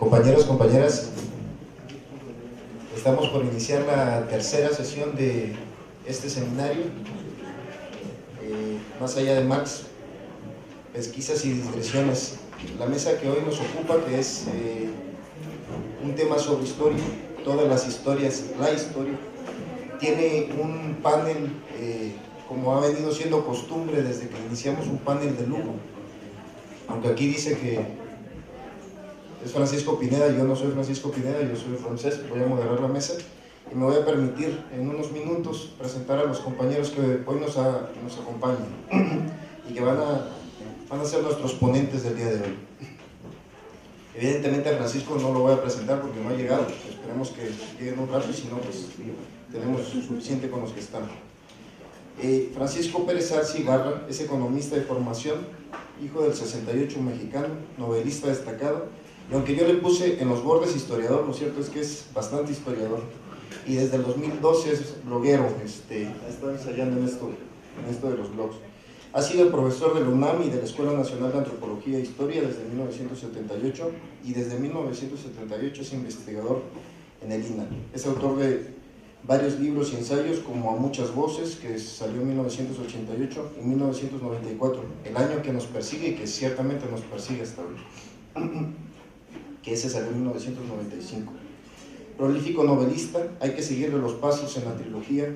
Compañeros, compañeras, estamos por iniciar la tercera sesión de este seminario, más allá de Marx, pesquisas y digresiones. La mesa que hoy nos ocupa, que es un tema sobre historia, todas las historias, la historia, tiene un panel, como ha venido siendo costumbre desde que iniciamos, un panel de lujo, aunque aquí dice que es Francisco Pineda. Yo no soy Francisco Pineda, yo soy francés. Voy a moderar la mesa y me voy a permitir en unos minutos presentar a los compañeros que hoy nos acompañan y que van a ser nuestros ponentes del día de hoy. Evidentemente a Francisco no lo voy a presentar porque no ha llegado, esperemos que llegue en un rato y si no, pues tenemos suficiente con los que están. Francisco Pérez Arce Ibarra es economista de formación, hijo del 68 mexicano, novelista destacado, y aunque yo le puse en los bordes historiador, lo cierto es que es bastante historiador, y desde el 2012 es bloguero, ha estado ensayando en esto de los blogs. Ha sido profesor de la UNAM y de la Escuela Nacional de Antropología e Historia desde 1978, y desde 1978 es investigador en el INAH. Es autor de varios libros y ensayos como A Muchas Voces, que salió en 1988 y 1994, el año que nos persigue y que ciertamente nos persigue hasta hoy, que ese salió en 1995. Prolífico novelista, hay que seguirle los pasos en la trilogía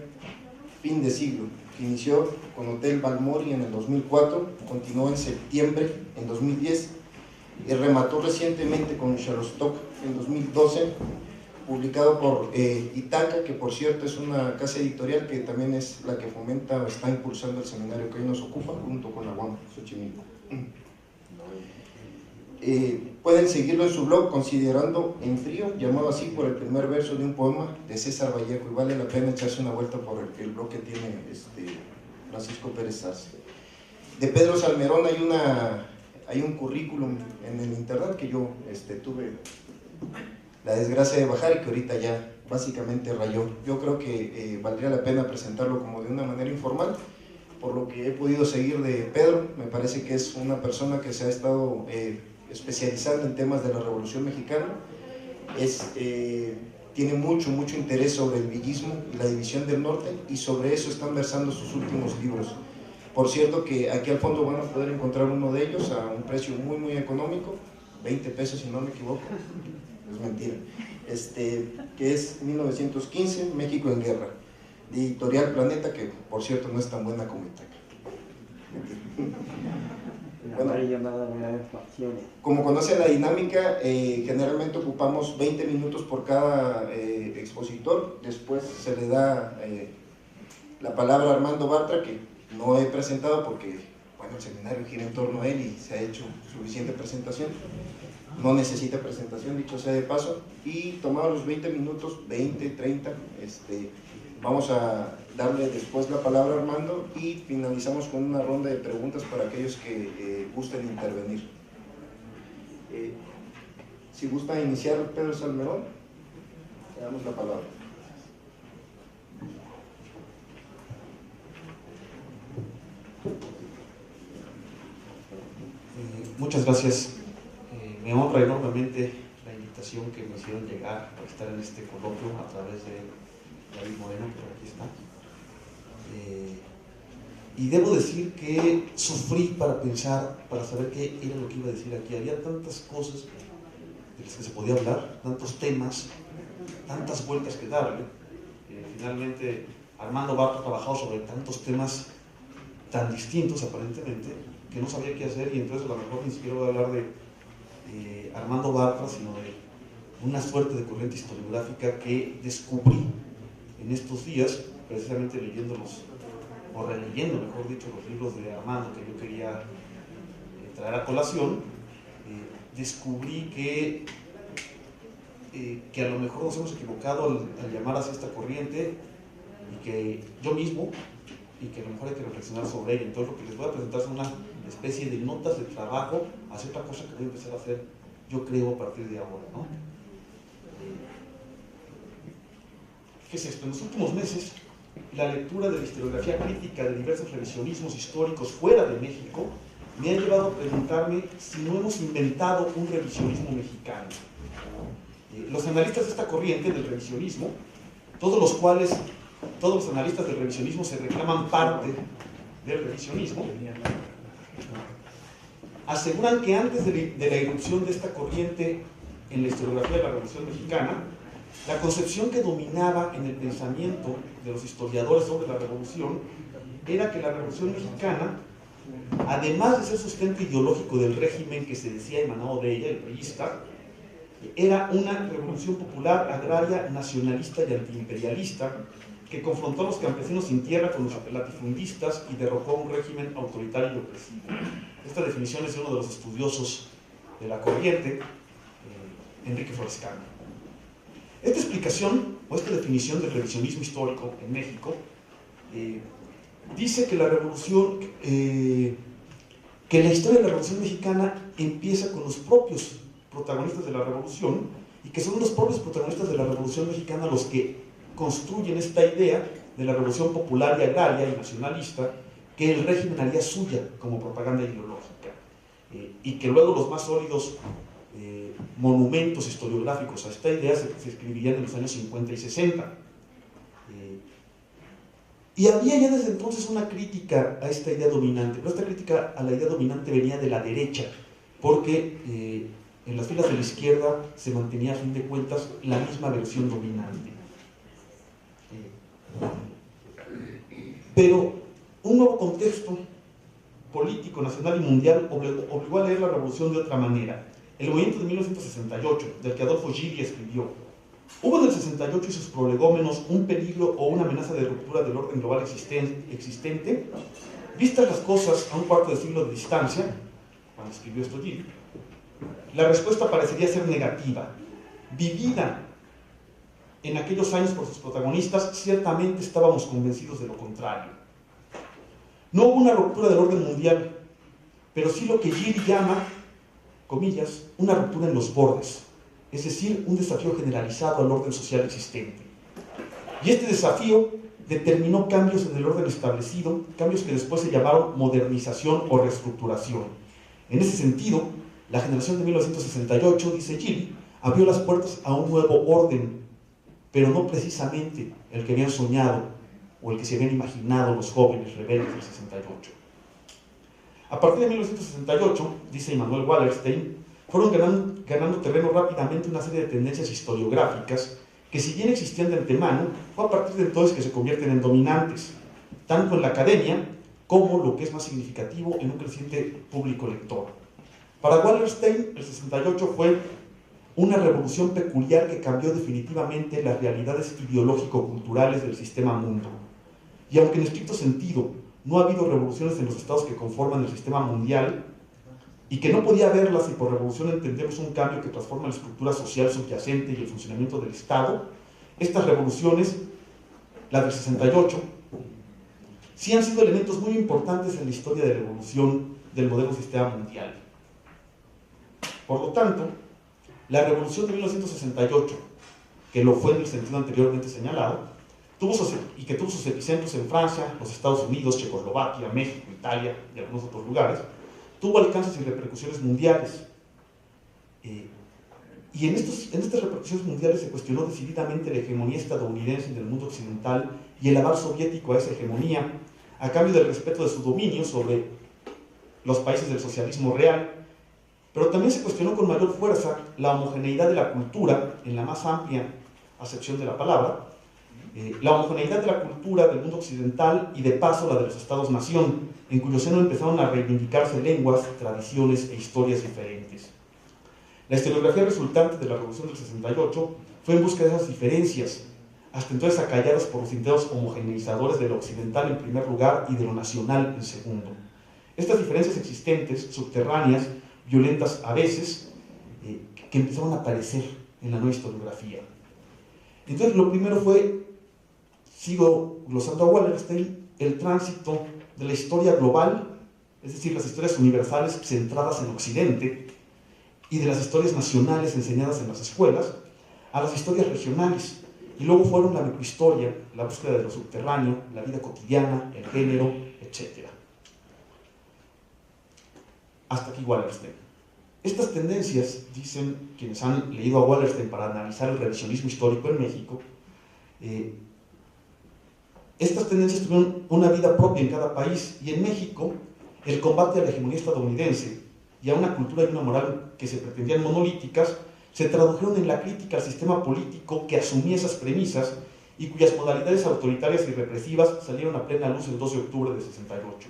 Fin de Siglo, que inició con Hotel Balmori en el 2004, continuó en Septiembre en 2010 y remató recientemente con Shutterstock en 2012, publicado por Itaca, que por cierto es una casa editorial que también es la que fomenta o está impulsando el seminario que hoy nos ocupa, junto con la UAM Xochimilco. Pueden seguirlo en su blog Considerando en Frío, llamado así por el primer verso de un poema de César Vallejo, y vale la pena echarse una vuelta por el blog que tiene Francisco Pérez Arce. De Pedro Salmerón hay un currículum en el internet que yo tuve la desgracia de bajar y que ahorita ya básicamente rayó. Yo creo que valdría la pena presentarlo como de una manera informal. Por lo que he podido seguir de Pedro, me parece que es una persona que se ha estado especializando en temas de la Revolución Mexicana, tiene mucho interés sobre el villismo y la división del norte, y sobre eso están versando sus últimos libros. Por cierto que aquí al fondo van a poder encontrar uno de ellos a un precio muy económico, 20 pesos si no me equivoco, es mentira, que es 1915, México en Guerra, de Editorial Planeta, que por cierto no es tan buena como Itaca. Bueno, como conocen la dinámica, generalmente ocupamos 20 minutos por cada expositor. Después se le da la palabra a Armando Bartra, que no he presentado porque bueno, el seminario gira en torno a él y se ha hecho suficiente presentación. No necesita presentación, dicho sea de paso, y tomados los 20 minutos, 20, 30, vamos a darle después la palabra a Armando y finalizamos con una ronda de preguntas para aquellos que gusten intervenir. Si gusta iniciar Pedro Salmerón, le damos la palabra. Muchas gracias. Me honra enormemente la invitación que me hicieron llegar para estar en este coloquio a través de David Moreno, que por aquí está. Y debo decir que sufrí para pensar, para saber qué era lo que iba a decir aquí. Había tantas cosas de las que se podía hablar, tantos temas, tantas vueltas que darle. Finalmente, Armando Bartra ha trabajado sobre tantos temas tan distintos aparentemente, que no sabía qué hacer, y entonces a lo mejor ni siquiera voy a hablar de Armando Bartra, sino de una suerte de corriente historiográfica que descubrí en estos días, precisamente leyéndolos, o releyendo, mejor dicho, los libros de Armando que yo quería traer a colación. Descubrí que a lo mejor nos hemos equivocado al llamar así esta corriente, y que yo mismo, y que a lo mejor hay que reflexionar sobre ella. Entonces lo que les voy a presentar es una especie de notas de trabajo hacia otra cosa que voy a empezar a hacer, yo creo, a partir de ahora, ¿no? ¿Qué es esto? En los últimos meses, la lectura de la historiografía crítica de diversos revisionismos históricos fuera de México me ha llevado a preguntarme si no hemos inventado un revisionismo mexicano. Los analistas de esta corriente del revisionismo, todos los analistas del revisionismo se reclaman parte del revisionismo, aseguran que antes de la irrupción de esta corriente en la historiografía de la Revolución Mexicana, la concepción que dominaba en el pensamiento de los historiadores sobre la revolución era que la Revolución Mexicana, además de ser sustento ideológico del régimen que se decía emanado de ella, el priista, era una revolución popular, agraria, nacionalista y antiimperialista que confrontó a los campesinos sin tierra con los latifundistas y derrocó un régimen autoritario y opresivo. Esta definición es de uno de los estudiosos de la corriente, Enrique Flores Cano. Esta explicación, o esta definición del revisionismo histórico en México, dice que la revolución, que la historia de la Revolución Mexicana empieza con los propios protagonistas de la revolución, y que son los propios protagonistas de la Revolución Mexicana los que construyen esta idea de la revolución popular y agraria y nacionalista que el régimen haría suya como propaganda ideológica, y que luego los más sólidos monumentos historiográficos a esta idea se escribirían en los años 50 y 60. Y había ya desde entonces una crítica a esta idea dominante, pero esta crítica a la idea dominante venía de la derecha, porque en las filas de la izquierda se mantenía a fin de cuentas la misma versión dominante. Pero un nuevo contexto político, nacional y mundial obligó a leer la revolución de otra manera. El movimiento de 1968, del que Adolfo Gili escribió: ¿hubo en el 68 y sus prolegómenos un peligro o una amenaza de ruptura del orden global existente? Vistas las cosas a un cuarto de siglo de distancia, cuando escribió esto Gili, la respuesta parecería ser negativa. Vivida en aquellos años por sus protagonistas, ciertamente estábamos convencidos de lo contrario. No hubo una ruptura del orden mundial, pero sí lo que Gili llama, comillas, una ruptura en los bordes, es decir, un desafío generalizado al orden social existente. Y este desafío determinó cambios en el orden establecido, cambios que después se llamaron modernización o reestructuración. En ese sentido, la generación de 1968, dice Gili, abrió las puertas a un nuevo orden, pero no precisamente el que habían soñado o el que se habían imaginado los jóvenes rebeldes del 68. A partir de 1968, dice Immanuel Wallerstein, fueron ganando terreno rápidamente una serie de tendencias historiográficas que, si bien existían de antemano, fue a partir de entonces que se convierten en dominantes, tanto en la academia como, lo que es más significativo, en un creciente público lector. Para Wallerstein, el 68 fue una revolución peculiar que cambió definitivamente las realidades ideológico-culturales del sistema mundo. Y aunque en estricto sentido no ha habido revoluciones en los estados que conforman el sistema mundial, y que no podía haberlas si por revolución entendemos un cambio que transforma la estructura social subyacente y el funcionamiento del Estado, estas revoluciones, la del 68, sí han sido elementos muy importantes en la historia de la evolución del moderno sistema mundial. Por lo tanto, la revolución de 1968, que lo fue en el sentido anteriormente señalado, y que tuvo sus epicentros en Francia, los Estados Unidos, Checoslovaquia, México, Italia y algunos otros lugares, tuvo alcances y repercusiones mundiales. Y en estas repercusiones mundiales se cuestionó decididamente la hegemonía estadounidense en el mundo occidental y el aval soviético a esa hegemonía, a cambio del respeto de su dominio sobre los países del socialismo real. Pero también se cuestionó con mayor fuerza la homogeneidad de la cultura, en la más amplia acepción de la palabra, la homogeneidad de la cultura del mundo occidental y, de paso, la de los estados-nación, en cuyo seno empezaron a reivindicarse lenguas, tradiciones e historias diferentes. La historiografía resultante de la Revolución del 68 fue en busca de esas diferencias, hasta entonces acalladas por los intentos homogeneizadores de lo occidental en primer lugar y de lo nacional en segundo. Estas diferencias existentes, subterráneas, violentas a veces, que empezaron a aparecer en la nueva historiografía. Entonces, lo primero fue, sigo glosando a Wallerstein, el tránsito de la historia global, es decir, las historias universales centradas en Occidente, y de las historias nacionales enseñadas en las escuelas, a las historias regionales, y luego fueron la microhistoria, la búsqueda de lo subterráneo, la vida cotidiana, el género, etc. Hasta aquí Wallerstein. Estas tendencias, dicen quienes han leído a Wallerstein para analizar el revisionismo histórico en México, estas tendencias tuvieron una vida propia en cada país, y en México el combate a la hegemonía estadounidense y a una cultura y una moral que se pretendían monolíticas se tradujeron en la crítica al sistema político que asumía esas premisas y cuyas modalidades autoritarias y represivas salieron a plena luz el 2 de octubre de 68.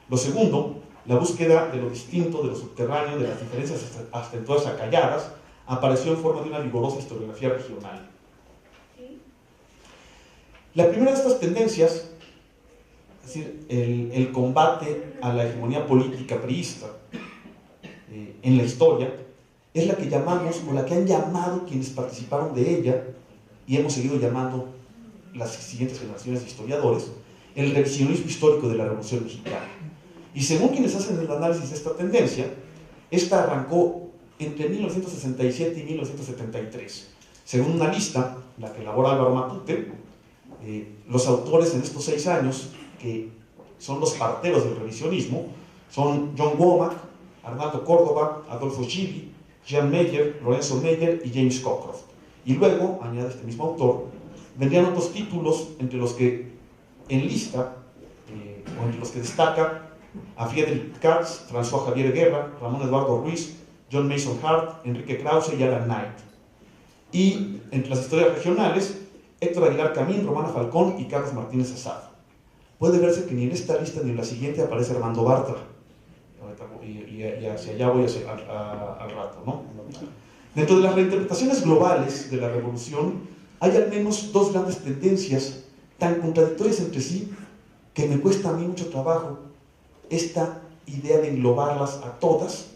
Lo segundo, la búsqueda de lo distinto, de lo subterráneo, de las diferencias hasta entonces acalladas, apareció en forma de una vigorosa historiografía regional. La primera de estas tendencias, es decir, el combate a la hegemonía política priista en la historia, es la que llamamos, o la que han llamado quienes participaron de ella, y hemos seguido llamando las siguientes generaciones de historiadores, el revisionismo histórico de la Revolución Mexicana. Y según quienes hacen el análisis de esta tendencia, esta arrancó entre 1967 y 1973. Según una lista, la que elabora Álvaro Matute, los autores en estos 6 años, que son los parteros del revisionismo, son John Womack, Arnaldo Córdoba, Adolfo Gili, Jean Meyer, Lorenzo Meyer y James Cockcroft. Y luego, añade este mismo autor, vendrían otros títulos entre los que enlista, o entre los que destaca a Friedrich Katz, François Javier Guerra, Ramón Eduardo Ruiz, John Mason Hart, Enrique Krause y Alan Knight. Y entre las historias regionales, Héctor Aguilar Camín, Romana Falcón y Carlos Martínez Asad. Puede verse que ni en esta lista ni en la siguiente aparece Armando Bartra. Y hacia allá voy al rato, ¿no? Dentro de las reinterpretaciones globales de la revolución, hay al menos 2 grandes tendencias tan contradictorias entre sí que me cuesta a mí mucho trabajo esta idea de englobarlas a todas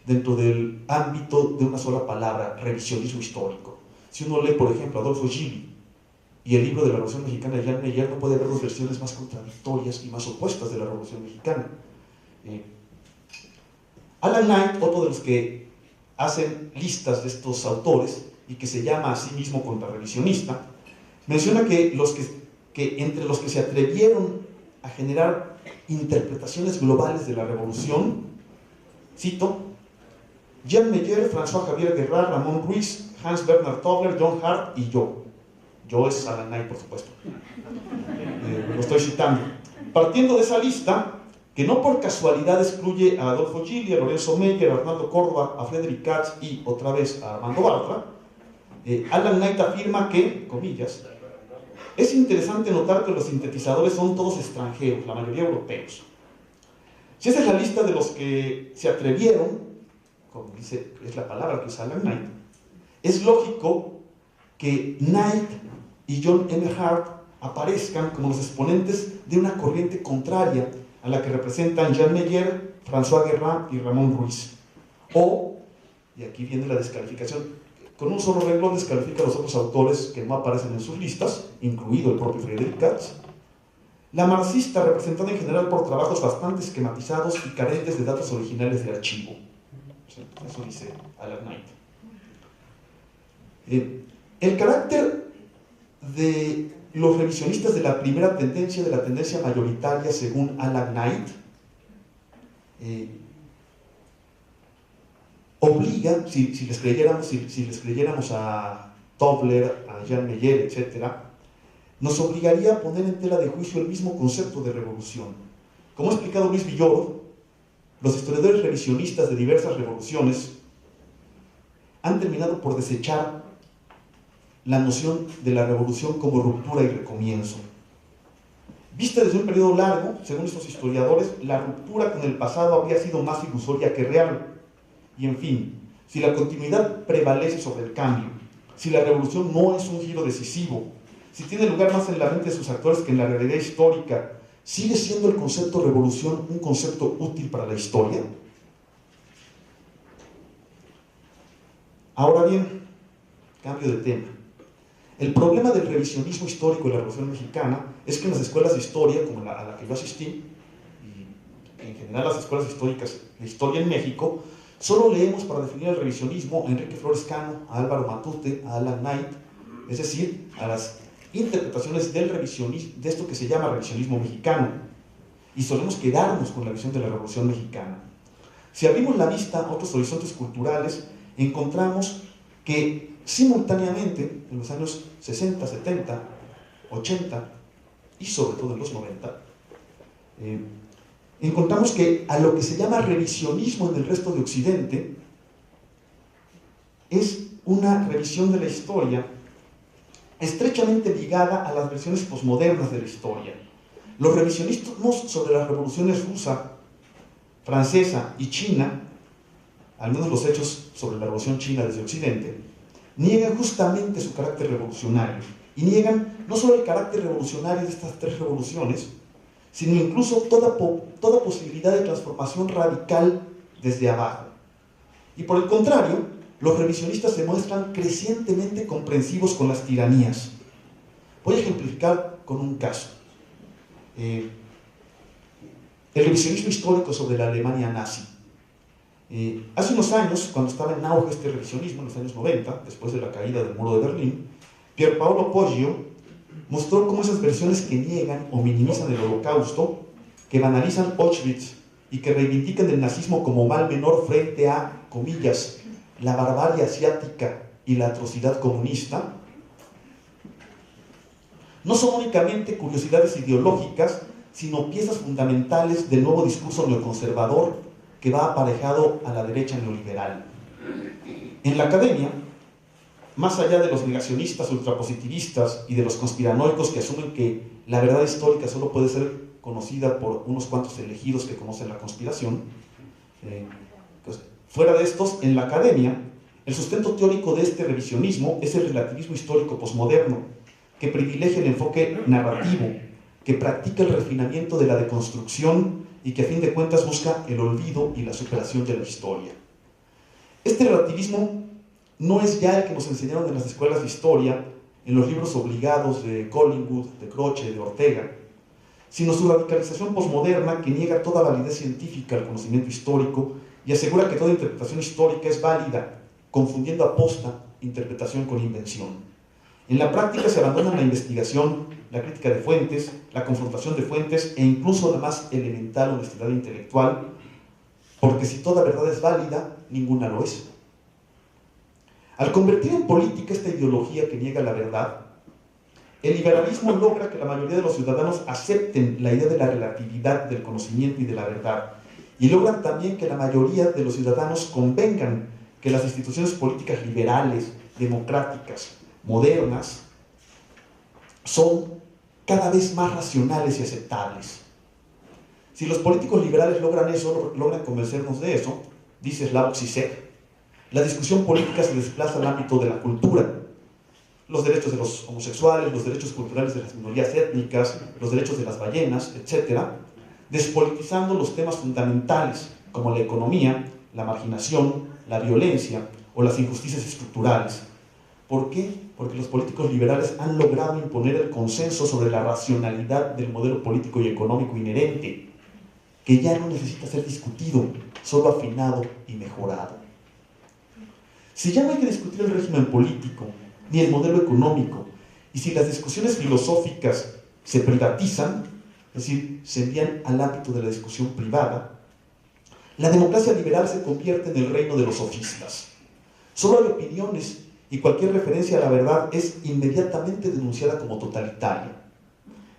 dentro del ámbito de una sola palabra, revisionismo histórico. Si uno lee, por ejemplo, a Adolfo Gili y el libro de la Revolución Mexicana de Jean Meyer, no puede haber 2 versiones más contradictorias y más opuestas de la Revolución Mexicana. Alan Knight, otro de los que hacen listas de estos autores y que se llama a sí mismo contrarrevisionista, menciona que entre los que se atrevieron a generar interpretaciones globales de la revolución, cito, Jean Meyer, François Javier Guerra, Ramón Ruiz, Hans Bernhard Tobler, John Hart y yo. Yo es Alan Knight, por supuesto. Lo estoy citando. Partiendo de esa lista, que no por casualidad excluye a Adolfo Gili, a Lorenzo Meyer, a Arnaldo Córdoba, a Friedrich Katz y otra vez a Armando Bartra, Alan Knight afirma que, comillas, es interesante notar que los sintetizadores son todos extranjeros, la mayoría europeos. Si esa es la lista de los que se atrevieron, como dice, es la palabra que usa Alan Knight, es lógico que Knight y John M. Hart aparezcan como los exponentes de una corriente contraria a la que representan Jean Meyer, François Guerra y Ramón Ruiz. O, y aquí viene la descalificación, con un solo renglón descalifica a los otros autores que no aparecen en sus listas, incluido el propio Friedrich Katz. La marxista, representada en general por trabajos bastante esquematizados y carentes de datos originales de archivo. Eso dice Alan Knight. El carácter de los revisionistas de la primera tendencia, de la tendencia mayoritaria según Alan Knight, obliga, si les creyéramos a Tobler, a Jean Meyer, etc., nos obligaría a poner en tela de juicio el mismo concepto de revolución. Como ha explicado Luis Villoro, los historiadores revisionistas de diversas revoluciones han terminado por desechar la noción de la revolución como ruptura y recomienzo. Vista desde un periodo largo, según estos historiadores, la ruptura con el pasado habría sido más ilusoria que real. Y en fin, si la continuidad prevalece sobre el cambio, si la revolución no es un giro decisivo, si tiene lugar más en la mente de sus actores que en la realidad histórica, ¿sigue siendo el concepto revolución un concepto útil para la historia? Ahora bien, cambio de tema. El problema del revisionismo histórico de la Revolución Mexicana es que en las escuelas de historia, como a la que yo asistí, y en general las escuelas históricas de historia en México, solo leemos para definir el revisionismo a Enrique Flores Cano, a Álvaro Matute, a Alan Knight, es decir, a las interpretaciones del revisionismo, de esto que se llama revisionismo mexicano, y solemos quedarnos con la visión de la Revolución Mexicana. Si abrimos la vista a otros horizontes culturales, encontramos que simultáneamente, en los años 60, 70, 80 y sobre todo en los 90, encontramos que a lo que se llama revisionismo en el resto de Occidente es una revisión de la historia estrechamente ligada a las versiones posmodernas de la historia. Los revisionismos sobre las revoluciones rusa, francesa y china, al menos los hechos sobre la revolución china desde Occidente, niegan justamente su carácter revolucionario, y niegan no solo el carácter revolucionario de estas tres revoluciones, sino incluso toda posibilidad de transformación radical desde abajo. Y por el contrario, los revisionistas se muestran crecientemente comprensivos con las tiranías. Voy a ejemplificar con un caso. El revisionismo histórico sobre la Alemania nazi. Hace unos años, cuando estaba en auge este revisionismo, en los años 90, después de la caída del muro de Berlín, Pierpaolo Poggio mostró cómo esas versiones que niegan o minimizan el Holocausto, que banalizan Auschwitz y que reivindican el nazismo como mal menor frente a, comillas, la barbarie asiática y la atrocidad comunista, no son únicamente curiosidades ideológicas, sino piezas fundamentales del nuevo discurso neoconservador que va aparejado a la derecha neoliberal. En la academia, más allá de los negacionistas ultrapositivistas y de los conspiranoicos que asumen que la verdad histórica solo puede ser conocida por unos cuantos elegidos que conocen la conspiración, pues, fuera de estos, en la academia, el sustento teórico de este revisionismo es el relativismo histórico posmoderno, que privilegia el enfoque narrativo, que practica el refinamiento de la deconstrucción y que a fin de cuentas busca el olvido y la superación de la historia. Este relativismo no es ya el que nos enseñaron en las escuelas de historia, en los libros obligados de Collingwood, de Croce, de Ortega, sino su radicalización posmoderna que niega toda validez científica al conocimiento histórico y asegura que toda interpretación histórica es válida, confundiendo aposta interpretación con invención. En la práctica se abandona la investigación, la crítica de fuentes, la confrontación de fuentes e incluso la más elemental honestidad intelectual, porque si toda verdad es válida, ninguna lo es. Al convertir en política esta ideología que niega la verdad, el liberalismo logra que la mayoría de los ciudadanos acepten la idea de la relatividad del conocimiento y de la verdad, y logran también que la mayoría de los ciudadanos convengan que las instituciones políticas liberales, democráticas, modernas, son cada vez más racionales y aceptables. Si los políticos liberales logran eso, logran convencernos de eso, dice Slavoj Žižek, la discusión política se desplaza al ámbito de la cultura. Los derechos de los homosexuales, los derechos culturales de las minorías étnicas, los derechos de las ballenas, etc., despolitizando los temas fundamentales como la economía, la marginación, la violencia o las injusticias estructurales. ¿Por qué? Porque los políticos liberales han logrado imponer el consenso sobre la racionalidad del modelo político y económico inherente, que ya no necesita ser discutido, solo afinado y mejorado. Si ya no hay que discutir el régimen político, ni el modelo económico, y si las discusiones filosóficas se privatizan, es decir, se envían al ámbito de la discusión privada, la democracia liberal se convierte en el reino de los sofistas. Solo hay opiniones y cualquier referencia a la verdad es inmediatamente denunciada como totalitaria.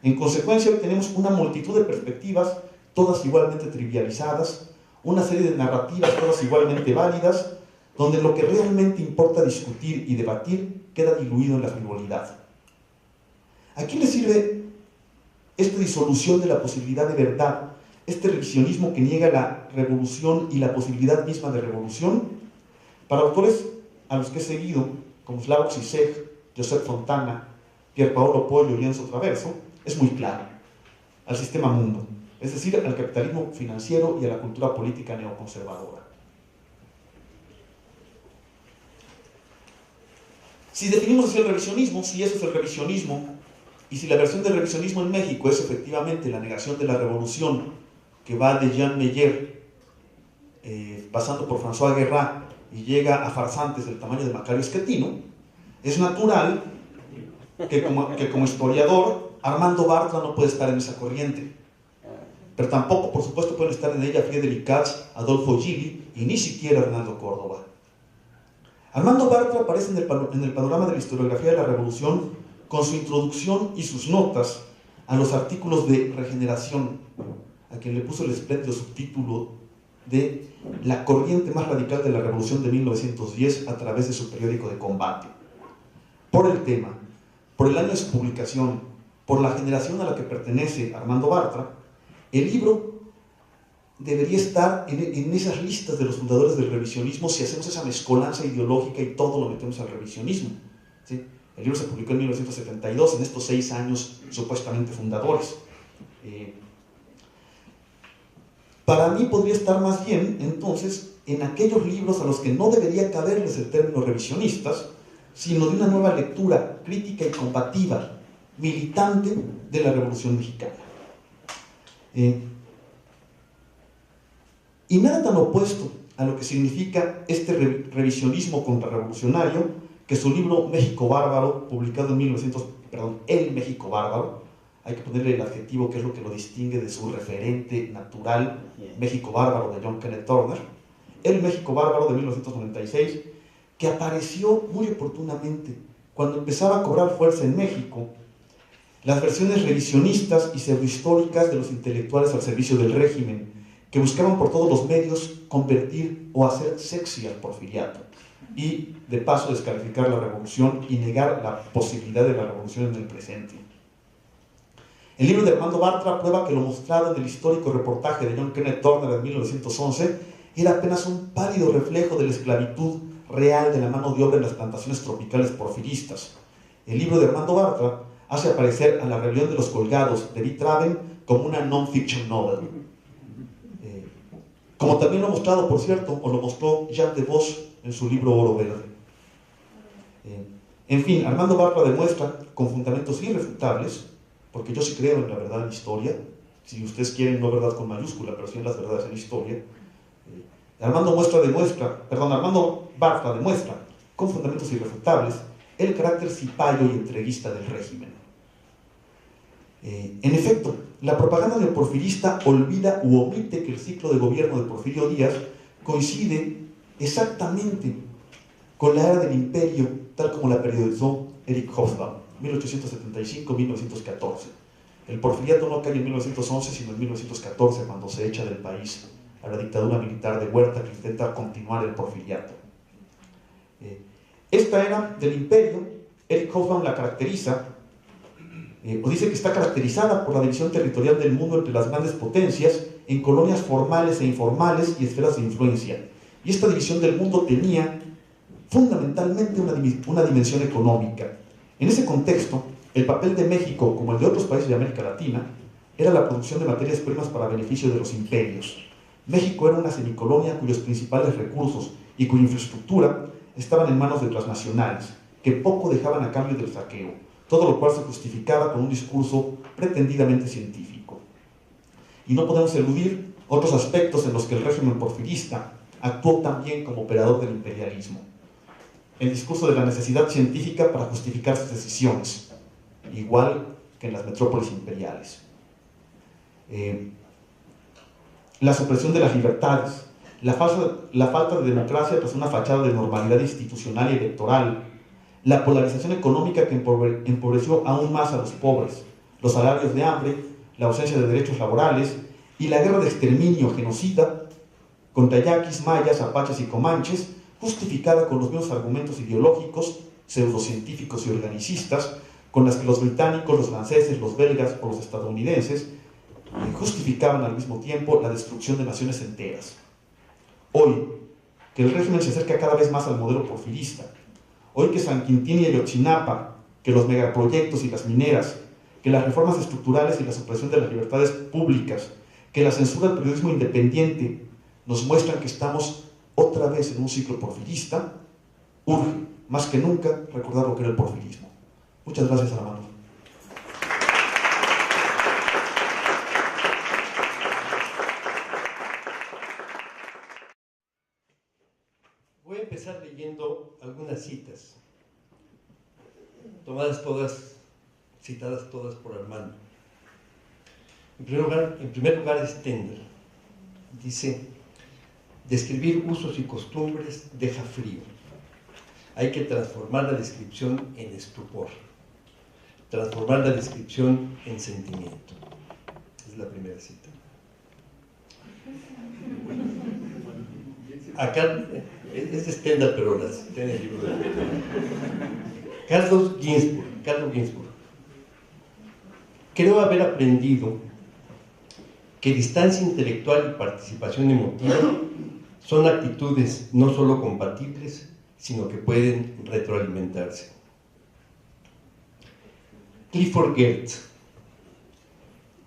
En consecuencia, tenemos una multitud de perspectivas, todas igualmente trivializadas, una serie de narrativas todas igualmente válidas, donde lo que realmente importa discutir y debatir queda diluido en la frivolidad. ¿A quién le sirve esta disolución de la posibilidad de verdad, este revisionismo que niega la revolución y la posibilidad misma de revolución? Para autores a los que he seguido, como Slavoj Žižek, Josep Fontana, Pierpaolo Poggio y Enzo Traverso, es muy claro: al sistema mundo, es decir, al capitalismo financiero y a la cultura política neoconservadora. Si definimos así el revisionismo, si eso es el revisionismo, y si la versión del revisionismo en México es efectivamente la negación de la revolución, que va de Jean Meyer, pasando por François Guerrat, y llega a farsantes del tamaño de Macario Schettino, es natural que como historiador, Armando Bartra no puede estar en esa corriente. pero tampoco, por supuesto, pueden estar en ella Friedrich Katz, Adolfo Gili y ni siquiera Hernando Córdoba. Armando Bartra aparece en el panorama de la historiografía de la Revolución con su introducción y sus notas a los artículos de Regeneración, a quien le puso el espléndido subtítulo de La corriente más radical de la Revolución de 1910 a través de su periódico de combate. Por el tema, por el año de su publicación, por la generación a la que pertenece Armando Bartra, el libro debería estar en esas listas de los fundadores del revisionismo si hacemos esa mezcolanza ideológica y todo lo metemos al revisionismo, ¿sí? El libro se publicó en 1972, en estos 6 años supuestamente fundadores. Para mí podría estar más bien, entonces, en aquellos libros a los que no debería caberles el término revisionistas, sino de una nueva lectura crítica y combativa, militante de la Revolución Mexicana. Y nada tan opuesto a lo que significa este revisionismo contrarrevolucionario que su libro México Bárbaro, publicado en El México Bárbaro, hay que ponerle el adjetivo que es lo que lo distingue de su referente natural, México Bárbaro de John Kenneth Turner, El México Bárbaro de 1996, que apareció muy oportunamente cuando empezaba a cobrar fuerza en México las versiones revisionistas y pseudohistóricas de los intelectuales al servicio del régimen, que buscaban por todos los medios convertir o hacer sexy al porfiriato y, de paso, descalificar la revolución y negar la posibilidad de la revolución en el presente. El libro de Armando Bartra prueba que lo mostrado en el histórico reportaje de John Kenneth Turner en 1911 era apenas un pálido reflejo de la esclavitud real de la mano de obra en las plantaciones tropicales porfiristas. El libro de Armando Bartra hace aparecer a La rebelión de los colgados de Lee Traven como una non-fiction novel. Como también lo ha mostrado, por cierto, o lo mostró Jacques de Vos en su libro Oro Verde. En fin, Armando Bartra demuestra con fundamentos irrefutables, porque yo sí creo en la verdad en la historia, si ustedes quieren, no verdad con mayúscula, pero sí en las verdades en la historia. Armando Bartra demuestra con fundamentos irrefutables el carácter cipayo y entreguista del régimen. En efecto, la propaganda neoporfirista olvida u omite que el ciclo de gobierno de Porfirio Díaz coincide exactamente con la era del imperio, tal como la periodizó Eric Hobsbawm, 1875-1914. El porfiriato no cae en 1911, sino en 1914, cuando se echa del país a la dictadura militar de Huerta, que intenta continuar el porfiriato. Esta era del imperio, Eric Hobsbawm la caracteriza, o dice que está caracterizada por la división territorial del mundo entre las grandes potencias en colonias formales e informales y esferas de influencia. Y esta división del mundo tenía fundamentalmente una dimensión económica. En ese contexto, el papel de México, como el de otros países de América Latina, era la producción de materias primas para beneficio de los imperios. México era una semicolonia cuyos principales recursos y cuya infraestructura estaban en manos de transnacionales, que poco dejaban a cambio del saqueo, todo lo cual se justificaba con un discurso pretendidamente científico. Y no podemos eludir otros aspectos en los que el régimen porfirista actuó también como operador del imperialismo. El discurso de la necesidad científica para justificar sus decisiones, igual que en las metrópolis imperiales. La supresión de las libertades, la falta de democracia tras una fachada de normalidad institucional y electoral, la polarización económica que empobreció aún más a los pobres, los salarios de hambre, la ausencia de derechos laborales y la guerra de exterminio genocida contra yaquis, mayas, apaches y comanches, justificada con los mismos argumentos ideológicos, pseudocientíficos y organicistas, con las que los británicos, los franceses, los belgas o los estadounidenses justificaban al mismo tiempo la destrucción de naciones enteras. Hoy, que el régimen se acerca cada vez más al modelo porfirista, hoy que San Quintín y Ayotzinapa, que los megaproyectos y las mineras, que las reformas estructurales y la supresión de las libertades públicas, que la censura del periodismo independiente nos muestran que estamos otra vez en un ciclo porfirista, urge, más que nunca, recordar lo que era el porfirismo. Muchas gracias, Armando. Voy a empezar leyendo algunas citas, tomadas todas, citadas todas por Armando. En primer lugar Stendhal dice: describir usos y costumbres deja frío. Hay que transformar la descripción en estupor, transformar la descripción en sentimiento. Es la primera cita. Acá es de Stendhal, pero la cité en el libro de Carlos Ginzburg. Creo haber aprendido que distancia intelectual y participación emotiva son actitudes no solo compatibles, sino que pueden retroalimentarse. Clifford Geertz: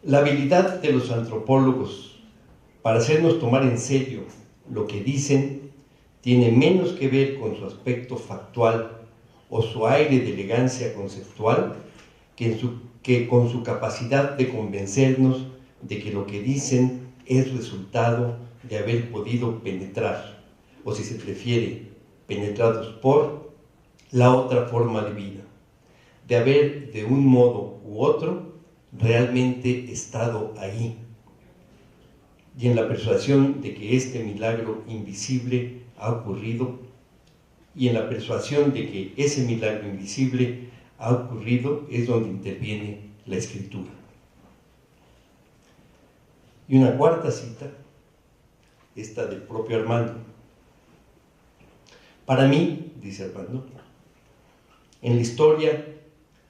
la habilidad de los antropólogos para hacernos tomar en serio lo que dicen tiene menos que ver con su aspecto factual o su aire de elegancia conceptual que con su capacidad de convencernos de que lo que dicen es resultado de haber podido penetrar, o si se prefiere, penetrados por la otra forma de vida, de haber de un modo u otro realmente estado ahí, y en la persuasión de que este milagro invisible ha ocurrido, y en la persuasión de que ese milagro invisible ha ocurrido es donde interviene la escritura. Y una cuarta cita, esta del propio Armando. Para mí, dice Armando, en la historia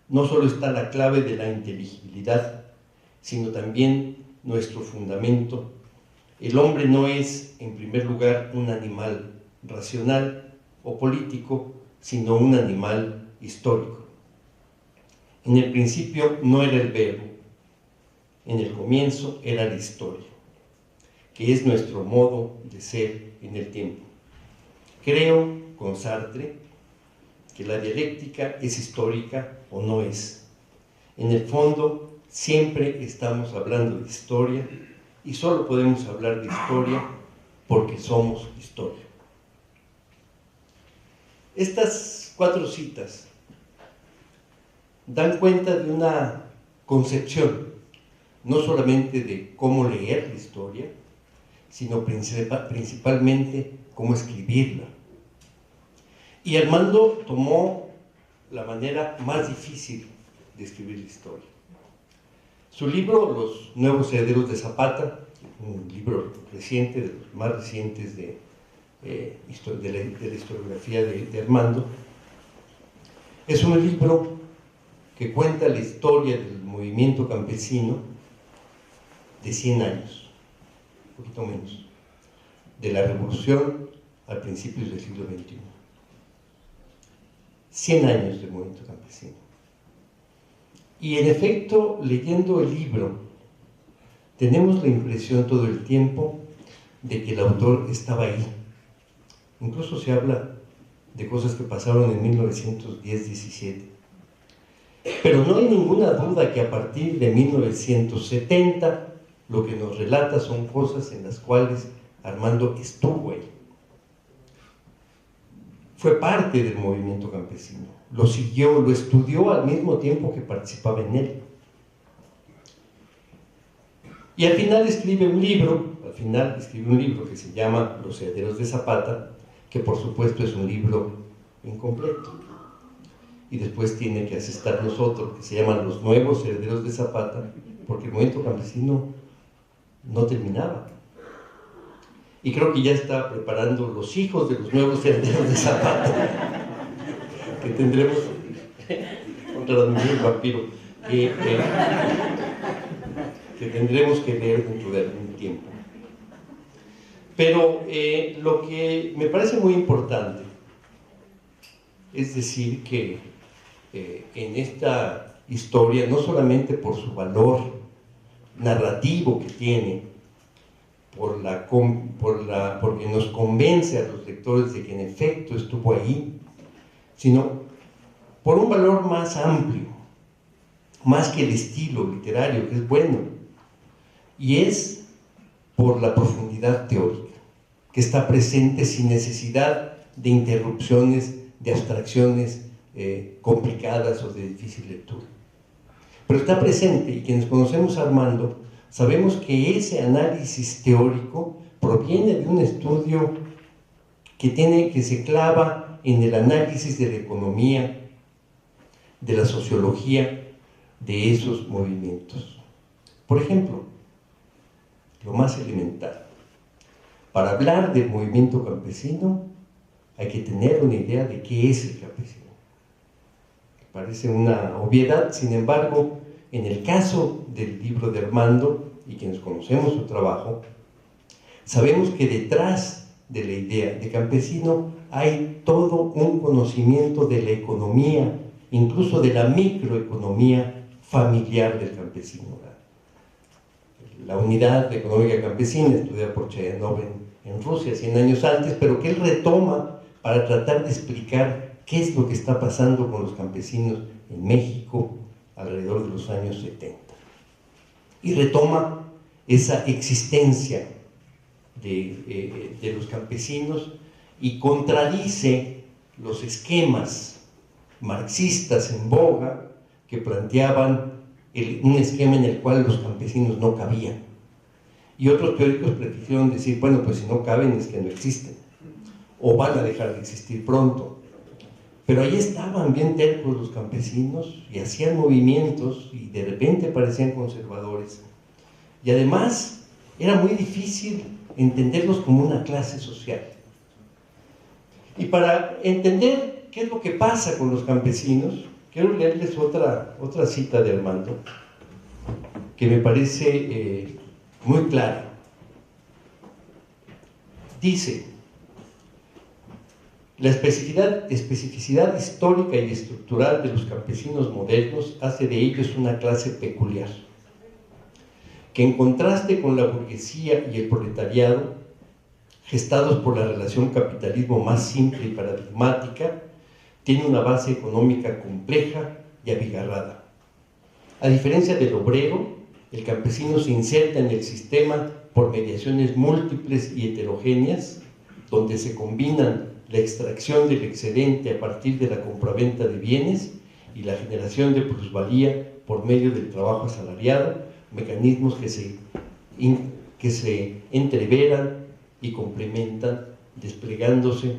no solo está la clave de la inteligibilidad, sino también nuestro fundamento. El hombre no es, en primer lugar, un animal racional o político, sino un animal histórico. En el principio no era el verbo, en el comienzo era la historia, que es nuestro modo de ser en el tiempo. Creo, con Sartre, que la dialéctica es histórica o no es. En el fondo, siempre estamos hablando de historia y solo podemos hablar de historia porque somos historia. Estas 4 citas dan cuenta de una concepción, no solamente de cómo leer la historia, sino principalmente cómo escribirla. Y Armando tomó la manera más difícil de escribir la historia. Su libro, Los Nuevos Herederos de Zapata, un libro reciente, de los más recientes de la historiografía de Armando, es un libro que cuenta la historia del movimiento campesino de 100 años, un poquito menos, de la revolución a principios del siglo XXI. 100 años del movimiento campesino. Y en efecto, leyendo el libro, tenemos la impresión todo el tiempo de que el autor estaba ahí. Incluso se habla de cosas que pasaron en 1910-17. Pero no hay ninguna duda que a partir de 1970 lo que nos relata son cosas en las cuales Armando estuvo ahí. Fue parte del movimiento campesino, lo siguió, lo estudió al mismo tiempo que participaba en él. Y al final escribe un libro que se llama Los Herederos de Zapata, que por supuesto es un libro incompleto. Y después tiene que asestarnos otro que se llama Los Nuevos Herederos de Zapata, porque el movimiento campesino no terminaba. Y creo que ya está preparando los hijos de los nuevos herederos de Zapata, que tendremos contra la mujer del vampiro, que tendremos que leer dentro de algún tiempo. Pero lo que me parece muy importante es decir que en esta historia, no solamente por su valor narrativo que tiene, porque nos convence a los lectores de que en efecto estuvo ahí, sino por un valor más amplio, más que el estilo literario, que es bueno, y es por la profundidad teórica, que está presente sin necesidad de interrupciones, de abstracciones complicadas o de difícil lectura. Pero está presente, y quienes conocemos a Armando sabemos que ese análisis teórico proviene de un estudio que se clava en el análisis de la economía, de la sociología de esos movimientos. Por ejemplo, lo más elemental, para hablar del movimiento campesino hay que tener una idea de qué es el campesino. Parece una obviedad, sin embargo, en el caso del libro de Armando, y quienes conocemos su trabajo, sabemos que detrás de la idea de campesino hay todo un conocimiento de la economía, incluso de la microeconomía familiar del campesino. La unidad económica campesina, estudiada por Chayanov en Rusia 100 años antes, pero que él retoma para tratar de explicar qué es lo que está pasando con los campesinos en México alrededor de los años 70. Y retoma esa existencia de los campesinos y contradice los esquemas marxistas en boga que planteaban un esquema en el cual los campesinos no cabían. Y otros teóricos prefirieron decir, bueno, pues si no caben es que no existen, o van a dejar de existir pronto. Pero ahí estaban bien tercos los campesinos y hacían movimientos y de repente parecían conservadores. Y además era muy difícil entenderlos como una clase social. Y para entender qué es lo que pasa con los campesinos, quiero leerles otra cita de Armando que me parece muy clara. Dice: la especificidad histórica y estructural de los campesinos modernos hace de ellos una clase peculiar, que en contraste con la burguesía y el proletariado, gestados por la relación capitalismo más simple y paradigmática, tiene una base económica compleja y abigarrada. A diferencia del obrero, el campesino se inserta en el sistema por mediaciones múltiples y heterogéneas, donde se combinan la extracción del excedente a partir de la compraventa de bienes y la generación de plusvalía por medio del trabajo asalariado, mecanismos que se entreveran y complementan, desplegándose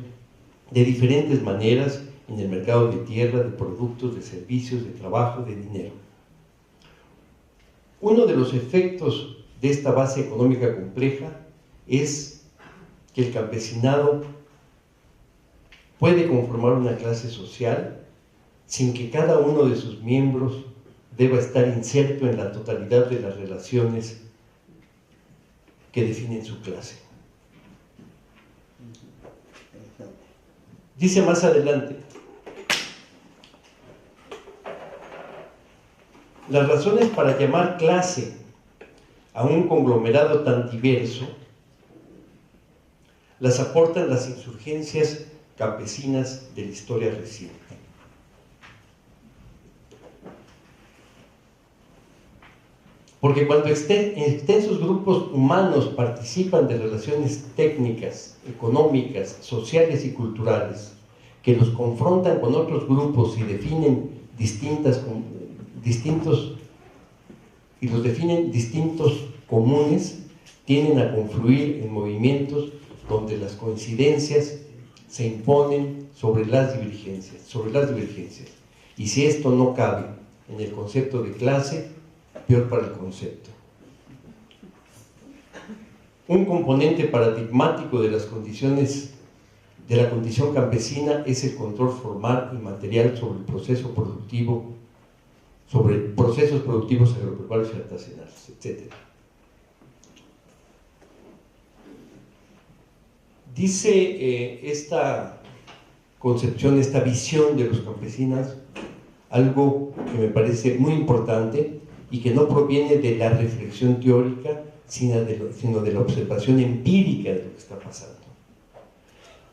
de diferentes maneras en el mercado de tierra, de productos, de servicios, de trabajo, de dinero. Uno de los efectos de esta base económica compleja es que el campesinado puede conformar una clase social sin que cada uno de sus miembros deba estar inserto en la totalidad de las relaciones que definen su clase. Dice más adelante: las razones para llamar clase a un conglomerado tan diverso las aportan las insurgencias campesinas de la historia reciente. Porque cuando extensos grupos humanos participan de relaciones técnicas, económicas, sociales y culturales que los confrontan con otros grupos y definen distintos comunes, tienden a confluir en movimientos donde las coincidencias se imponen sobre las divergencias. Y si esto no cabe en el concepto de clase, peor para el concepto. Un componente paradigmático de las condiciones de la condición campesina es el control formal y material sobre el proceso productivo, sobre procesos productivos agropecuarios y artesanales, etc. Dice esta concepción, esta visión de los campesinos, algo que me parece muy importante y que no proviene de la reflexión teórica, sino de la observación empírica de lo que está pasando.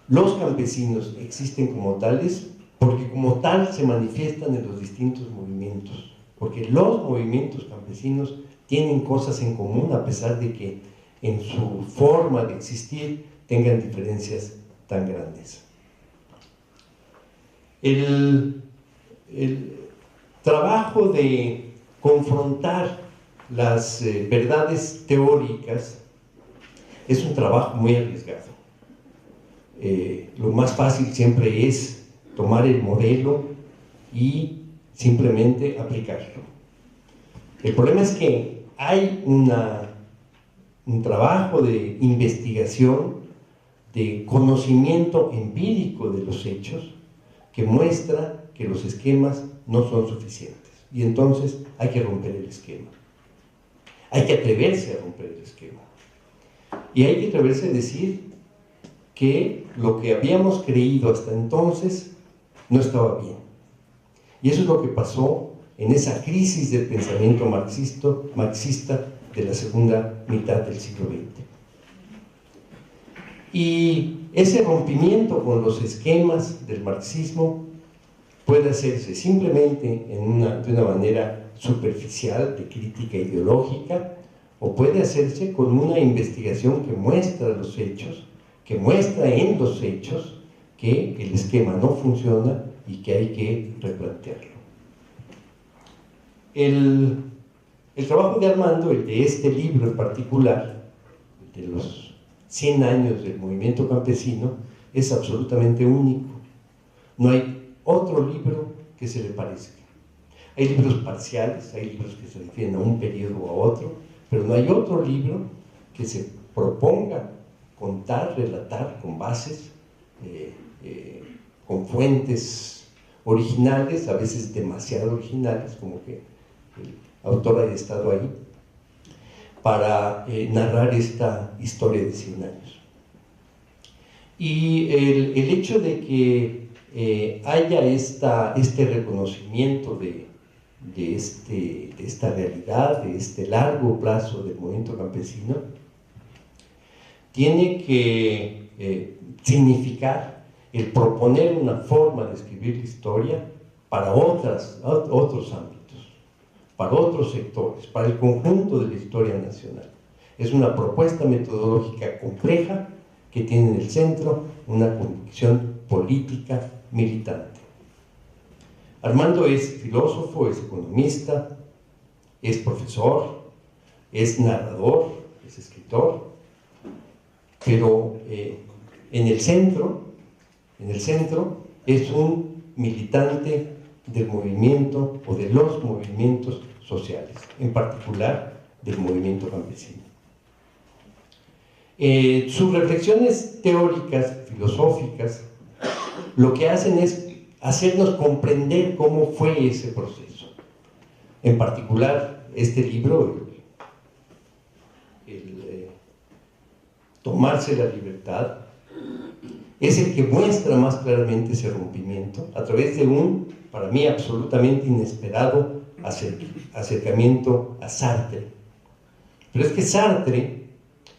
Los campesinos existen como tales porque como tal se manifiestan en los distintos movimientos, porque los movimientos campesinos tienen cosas en común a pesar de que en su forma de existir tengan diferencias tan grandes. El trabajo de confrontar las verdades teóricas es un trabajo muy arriesgado. Lo más fácil siempre es tomar el modelo y simplemente aplicarlo. El problema es que hay un trabajo de investigación, de conocimiento empírico de los hechos, que muestra que los esquemas no son suficientes. Y entonces hay que romper el esquema. Hay que atreverse a romper el esquema. Y hay que atreverse a decir que lo que habíamos creído hasta entonces no estaba bien. Y eso es lo que pasó en esa crisis del pensamiento marxista de la segunda mitad del siglo XX. Y ese rompimiento con los esquemas del marxismo puede hacerse simplemente de una manera superficial, de crítica ideológica, o puede hacerse con una investigación que muestra los hechos, que muestra en los hechos que el esquema no funciona y que hay que replantearlo. El trabajo de Armando, el de este libro en particular, de los 100 años del movimiento campesino, es absolutamente único. No hay otro libro que se le parezca. Hay libros parciales, hay libros que se refieren a un periodo o a otro, pero no hay otro libro que se proponga contar, relatar con bases, con fuentes originales, a veces demasiado originales, como que el autor haya estado ahí, para narrar esta historia de 100 años. Y el hecho de que haya este reconocimiento de esta realidad, de este largo plazo del movimiento campesino, tiene que significar el proponer una forma de escribir la historia para otros ámbitos, para otros sectores, para el conjunto de la historia nacional. Es una propuesta metodológica compleja que tiene en el centro una convicción política militante. Armando es filósofo, es economista, es profesor, es narrador, es escritor, pero en el centro es un militante del movimiento o de los movimientos sociales, en particular del movimiento campesino. Sus reflexiones teóricas, filosóficas, lo que hacen es hacernos comprender cómo fue ese proceso. En particular, este libro, Tomarse la libertad, es el que muestra más claramente ese rompimiento a través de un, para mí, absolutamente inesperado acercamiento a Sartre. Pero es que Sartre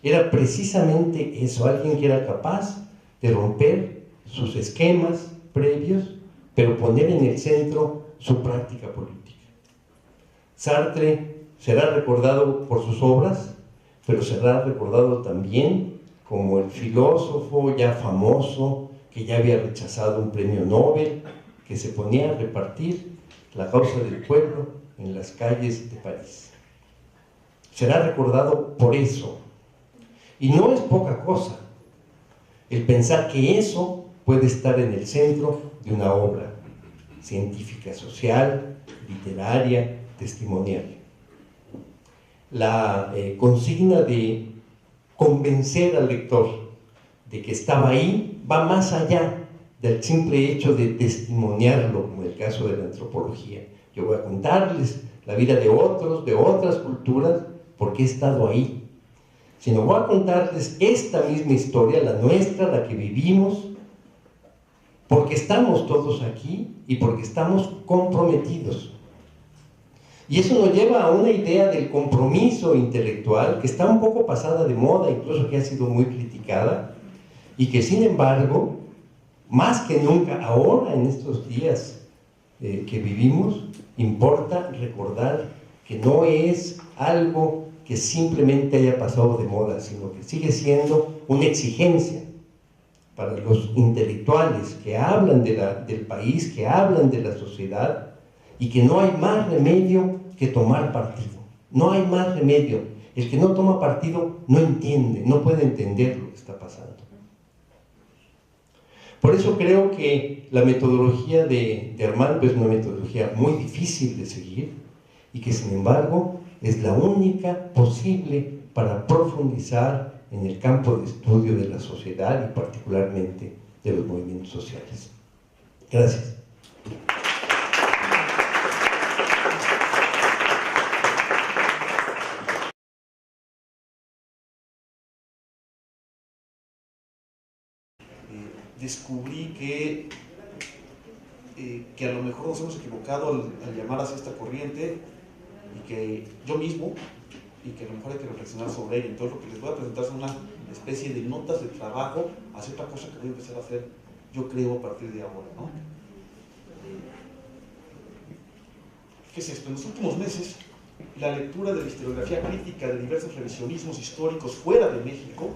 era precisamente eso, alguien que era capaz de romper sus esquemas previos, pero poner en el centro su práctica política. Sartre será recordado por sus obras, pero será recordado también como el filósofo ya famoso que ya había rechazado un premio Nobel, que se ponía a repartir la causa del pueblo en las calles de París. Será recordado por eso. Y no es poca cosa el pensar que eso puede estar en el centro de una obra científica, social, literaria, testimonial. La consigna de convencer al lector de que estaba ahí va más allá del simple hecho de testimoniarlo, como en el caso de la antropología. Yo voy a contarles la vida de otros, de otras culturas, porque he estado ahí. Sino voy a contarles esta misma historia, la nuestra, la que vivimos, porque estamos todos aquí y porque estamos comprometidos. Y eso nos lleva a una idea del compromiso intelectual que está un poco pasada de moda, incluso que ha sido muy criticada, y que sin embargo, más que nunca, ahora en estos días que vivimos, importa recordar que no es algo que simplemente haya pasado de moda, sino que sigue siendo una exigencia para los intelectuales que hablan del país, que hablan de la sociedad, y que no hay más remedio que tomar partido. No hay más remedio. El que no toma partido no entiende, no puede entender lo que está pasando. Por eso creo que la metodología de Armando es una metodología muy difícil de seguir y que sin embargo es la única posible para profundizar en el campo de estudio de la sociedad y particularmente de los movimientos sociales. Gracias. Descubrí que a lo mejor nos hemos equivocado al llamar así esta corriente, y que yo mismo, y que a lo mejor hay que reflexionar sobre ello. Entonces lo que les voy a presentar son una especie de notas de trabajo hacia otra cosa que voy a empezar a hacer, yo creo, a partir de ahora, ¿no? ¿Qué es esto? En los últimos meses, la lectura de la historiografía crítica de diversos revisionismos históricos fuera de México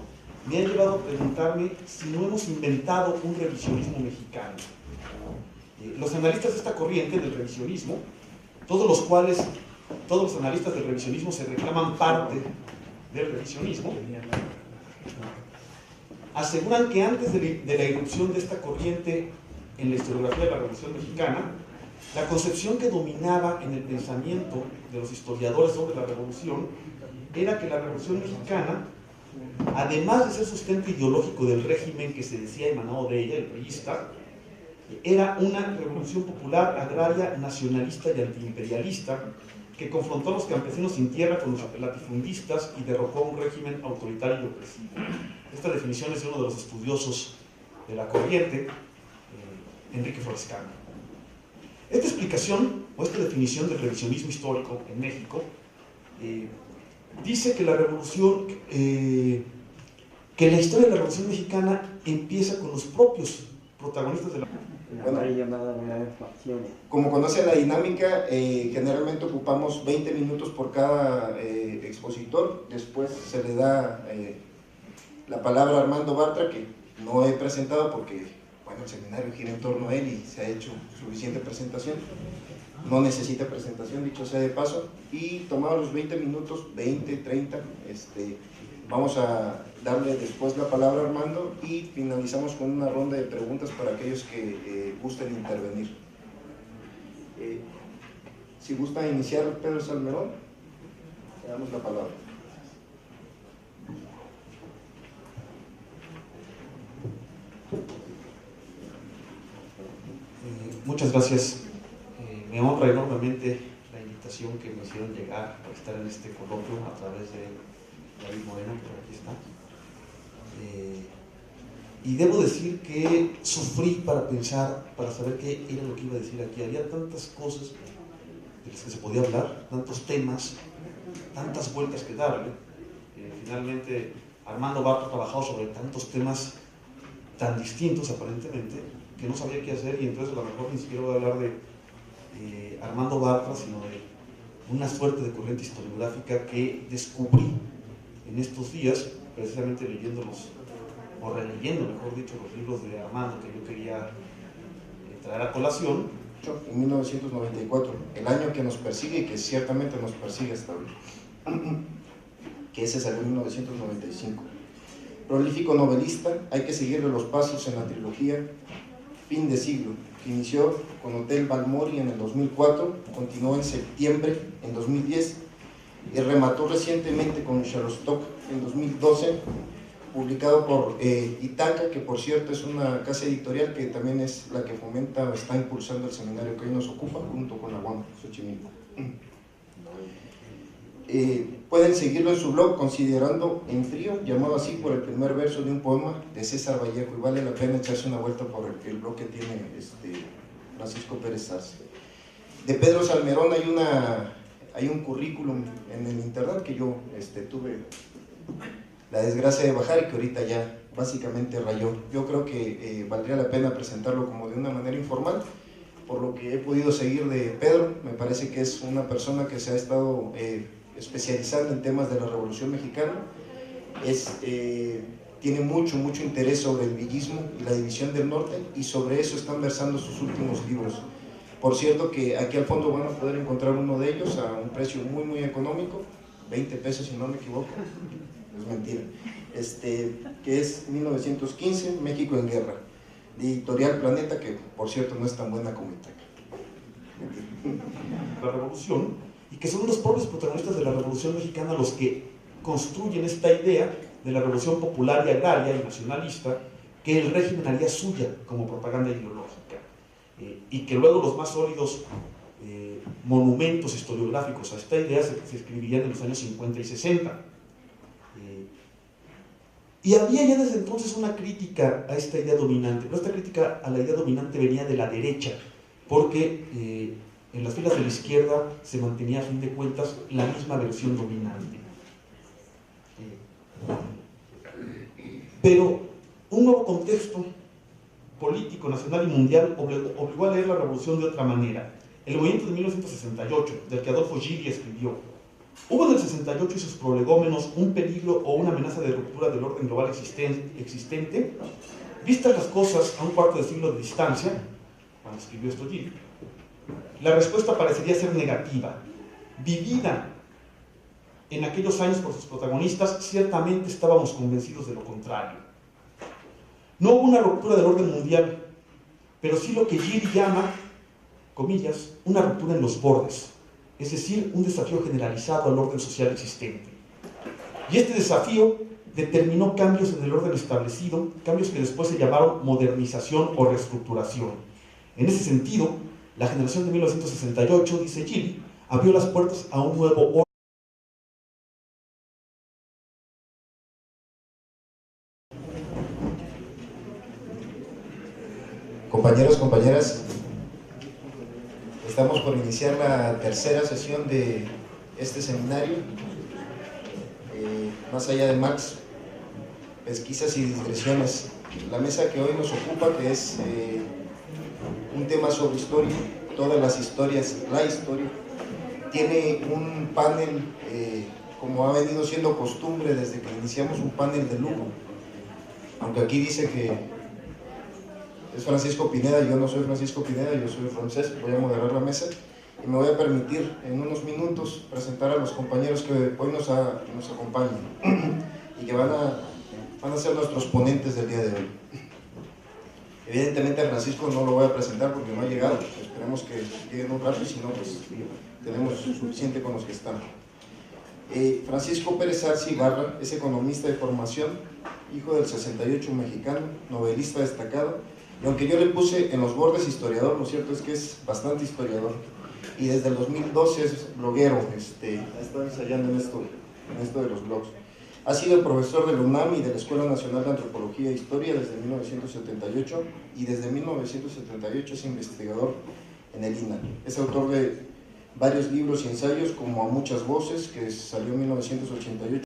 me ha llevado a preguntarme si no hemos inventado un revisionismo mexicano. Los analistas de esta corriente del revisionismo, todos los analistas del revisionismo se reclaman parte del revisionismo, aseguran que antes de la irrupción de esta corriente en la historiografía de la Revolución Mexicana, la concepción que dominaba en el pensamiento de los historiadores sobre la revolución era que la Revolución Mexicana, además de ser sustento ideológico del régimen que se decía emanado de ella, el priista, era una revolución popular, agraria, nacionalista y antiimperialista que confrontó a los campesinos sin tierra con los latifundistas y derrocó a un régimen autoritario y opresivo. Esta definición es de uno de los estudiosos de la corriente, Enrique Flores Cano. Esta explicación, o esta definición del revisionismo histórico en México, dice que la revolución, que la historia de la Revolución Mexicana empieza con los propios protagonistas de la... Bueno, como conoce la dinámica, generalmente ocupamos 20 minutos por cada expositor. Después se le da la palabra a Armando Bartra, que no he presentado porque bueno, el seminario gira en torno a él y se ha hecho suficiente presentación. No necesita presentación, dicho sea de paso. Y tomados los 20 minutos, 20, 30, vamos a darle después la palabra a Armando y finalizamos con una ronda de preguntas para aquellos que gusten intervenir. Si gusta iniciar Pedro Salmerón, le damos la palabra. Muchas gracias. Me honra enormemente la invitación que me hicieron llegar para estar en este coloquio a través de David Moreno, que por aquí está. Y debo decir que sufrí para pensar, para saber qué era lo que iba a decir aquí. Había tantas cosas de las que se podía hablar, tantos temas, tantas vueltas que darle. Finalmente, Armando Bartra ha trabajado sobre tantos temas tan distintos aparentemente, que no sabía qué hacer, y entonces a lo mejor ni siquiera voy a hablar de Armando Bartra, sino de una suerte de corriente historiográfica que descubrí en estos días, precisamente leyéndolos, o releyendo, mejor dicho, los libros de Armando que yo quería traer a colación. En 1994, el año que nos persigue y que ciertamente nos persigue hasta hoy, que ese salió en 1995. Prolífico novelista, hay que seguirle los pasos en la trilogía Fin de siglo, que inició con Hotel Balmori en el 2004, continuó en septiembre en 2010 y remató recientemente con Shutterstock en 2012, publicado por Itaca, que por cierto es una casa editorial que también es la que fomenta o está impulsando el seminario que hoy nos ocupa, junto con la UAM Xochimilco. Pueden seguirlo en su blog Considerando en Frío, llamado así por el primer verso de un poema de César Vallejo, y vale la pena echarse una vuelta por el blog que tiene Francisco Pérez Arce. De Pedro Salmerón hay un currículum en el internet que yo tuve la desgracia de bajar y que ahorita ya básicamente rayó. Yo creo que valdría la pena presentarlo como de una manera informal. Por lo que he podido seguir de Pedro, me parece que es una persona que se ha estado especializando en temas de la Revolución Mexicana, tiene mucho interés sobre el villismo y la división del norte, y sobre eso están versando sus últimos libros. Por cierto que aquí al fondo van a poder encontrar uno de ellos a un precio muy económico, 20 pesos si no me equivoco, es mentira, que es 1915, México en guerra, de Editorial Planeta, que por cierto no es tan buena como Itaca. La revolución, y que son los propios protagonistas de la Revolución Mexicana los que construyen esta idea de la revolución popular y agraria y nacionalista que el régimen haría suya como propaganda ideológica, y que luego los más sólidos monumentos historiográficos a esta idea se escribirían en los años 50 y 60. Y había ya desde entonces una crítica a esta idea dominante, pero esta crítica a la idea dominante venía de la derecha, porque en las filas de la izquierda se mantenía a fin de cuentas la misma versión dominante. Pero un nuevo contexto político, nacional y mundial obligó a leer la revolución de otra manera. El movimiento de 1968, del que Adolfo Gili escribió, ¿hubo en el 68 y sus prolegómenos un peligro o una amenaza de ruptura del orden global existente? Vistas las cosas a un cuarto de siglo de distancia, cuando escribió esto Gili, la respuesta parecería ser negativa. Vivida en aquellos años por sus protagonistas, ciertamente estábamos convencidos de lo contrario. No hubo una ruptura del orden mundial, pero sí lo que Gili llama, comillas, una ruptura en los bordes, es decir, un desafío generalizado al orden social existente. Y este desafío determinó cambios en el orden establecido, cambios que después se llamaron modernización o reestructuración. En ese sentido, la generación de 1968, dice Gili, abrió las puertas a un nuevo orden. Compañeros, compañeras, estamos por iniciar la tercera sesión de este seminario. Más allá de Marx, pesquisas y digresiones. La mesa que hoy nos ocupa, que es un tema sobre historia, todas las historias, la historia, tiene un panel, como ha venido siendo costumbre desde que iniciamos, un panel de lujo, aunque aquí dice que es Francisco Pineda. Yo no soy Francisco Pineda, yo soy francés. Voy a moderar la mesa y me voy a permitir en unos minutos presentar a los compañeros que hoy nos acompañan y que van a ser nuestros ponentes del día de hoy. Evidentemente a Francisco no lo voy a presentar porque no ha llegado, esperemos que lleguen un rato y si no, pues tenemos suficiente con los que están. Francisco Pérez Arce Ibarra es economista de formación, hijo del 68 mexicano, novelista destacado, y aunque yo le puse en los bordes historiador, lo cierto es que es bastante historiador, y desde el 2012 es bloguero, ha estado ensayando en esto de los blogs. Ha sido profesor de la UNAM y de la Escuela Nacional de Antropología e Historia desde 1978, y desde 1978 es investigador en el INAH. Es autor de varios libros y ensayos, como A Muchas Voces, que salió en 1988,